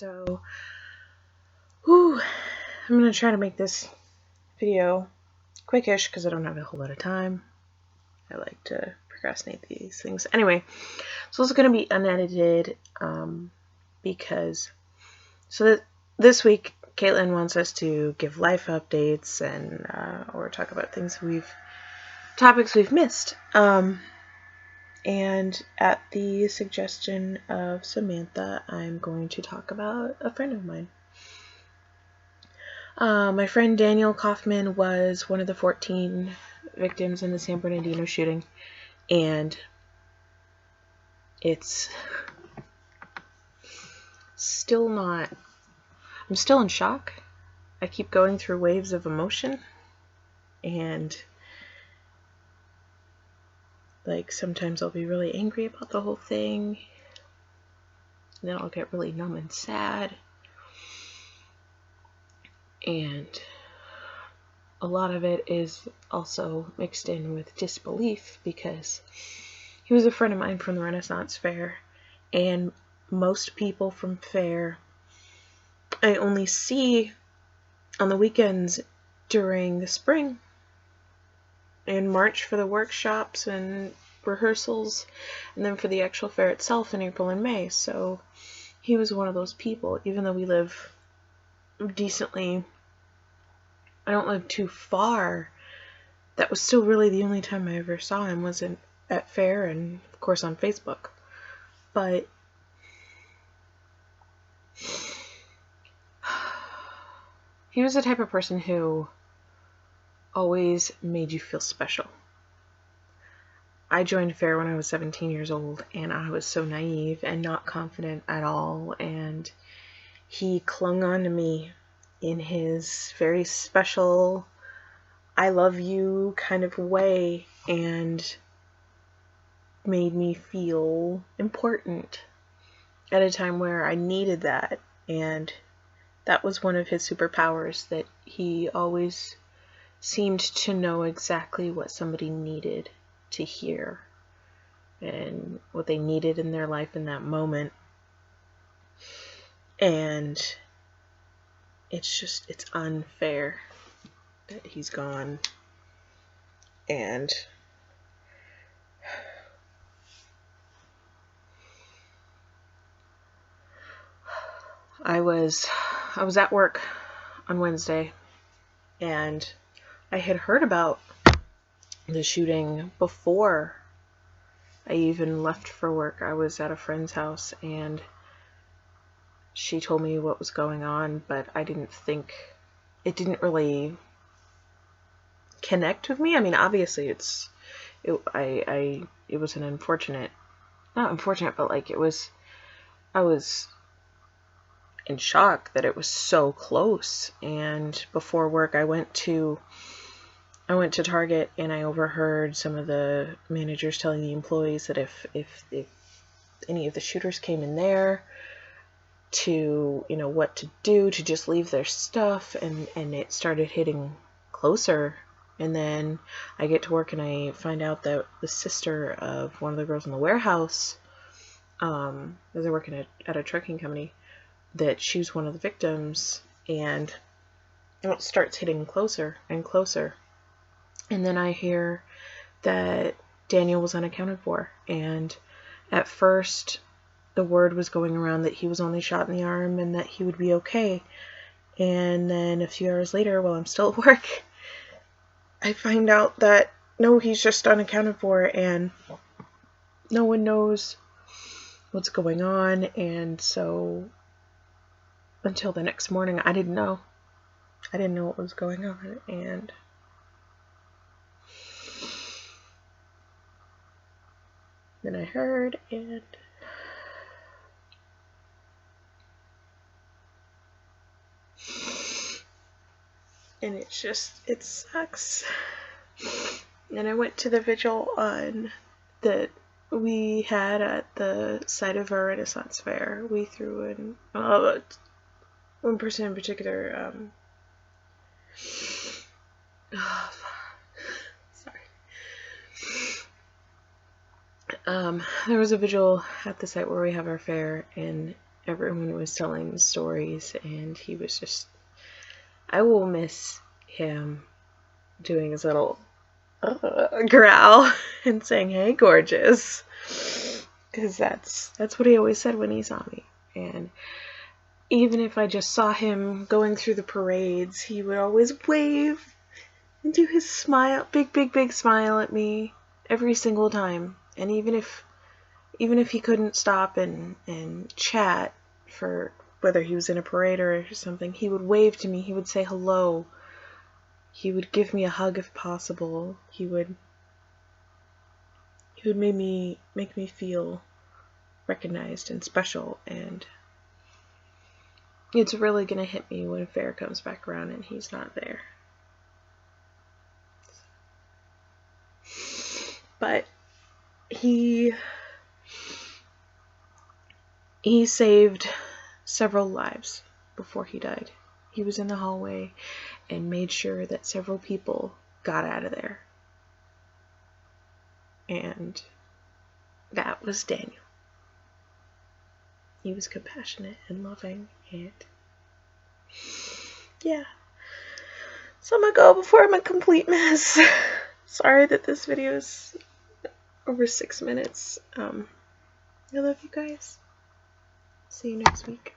So, I'm going to try to make this video quickish because I don't have a whole lot of time. I like to procrastinate these things. Anyway, so it's going to be unedited because this week Caitlin wants us to give life updates and or talk about topics we've missed. And at the suggestion of Samantha, I'm going to talk about a friend of mine. My friend Daniel Kaufman was one of the 14 victims in the San Bernardino shooting, and it's still not... I'm still in shock. I keep going through waves of emotion, and sometimes I'll be really angry about the whole thing, and then I'll get really numb and sad, and a lot of it is also mixed in with disbelief because he was a friend of mine from the Renaissance Fair, and most people from Fair I only see on the weekends during the spring and March for the workshops and rehearsals, and then for the actual fair itself in April and May. So he was one of those people, even though we live decently, I don't live too far, that was still really the only time I ever saw him was at fair and of course on Facebook. But he was the type of person who always made you feel special. I joined fair when I was 17 years old, and I was so naive and not confident at all, and he clung on to me in his very special I love you kind of way and made me feel important at a time where I needed that. And that was one of his superpowers, that he always seemed to know exactly what somebody needed to hear and what they needed in their life in that moment. And it's unfair that he's gone. And I was at work on Wednesday, and I had heard about the shooting before I even left for work. I was at a friend's house, and she told me what was going on, but I didn't think... it didn't really connect with me. I mean, obviously it was an unfortunate... not unfortunate, but I was in shock that it was so close. And before work, I went to Target, and I overheard some of the managers telling the employees that if any of the shooters came in there, to what to do, to just leave their stuff, and it started hitting closer. And then I get to work and I find out that the sister of one of the girls in the warehouse, as they're working at a trucking company, that she was one of the victims, and it starts hitting closer and closer. And then I hear that Daniel was unaccounted for, and at first the word was going around that he was only shot in the arm and that he would be okay. And then a few hours later, while I'm still at work, I find out that no, he's just unaccounted for, and no one knows what's going on. And so until the next morning, I didn't know what was going on. And then I heard, and it sucks. And I went to the vigil that we had at the site of our Renaissance Fair. We threw in one person in particular. There was a vigil at the site where we have our fair, and everyone was telling stories, and he was just, I will miss him doing his little growl and saying, "Hey, gorgeous," because that's what he always said when he saw me. And even if I just saw him going through the parades, he would always wave and do his smile, big smile at me every single time. And even if he couldn't stop and chat for whether he was in a parade or something, he would wave to me, he would say hello, he would give me a hug if possible, he would make me feel recognized and special. And it's really gonna hit me when fair comes back around and he's not there. But he saved several lives before he died. He was in the hallway and made sure that several people got out of there. And that was Daniel. He was compassionate and loving, and yeah. So I'm gonna go before I'm a complete mess. Sorry that this video is over 6 minutes. I love you guys. See you next week.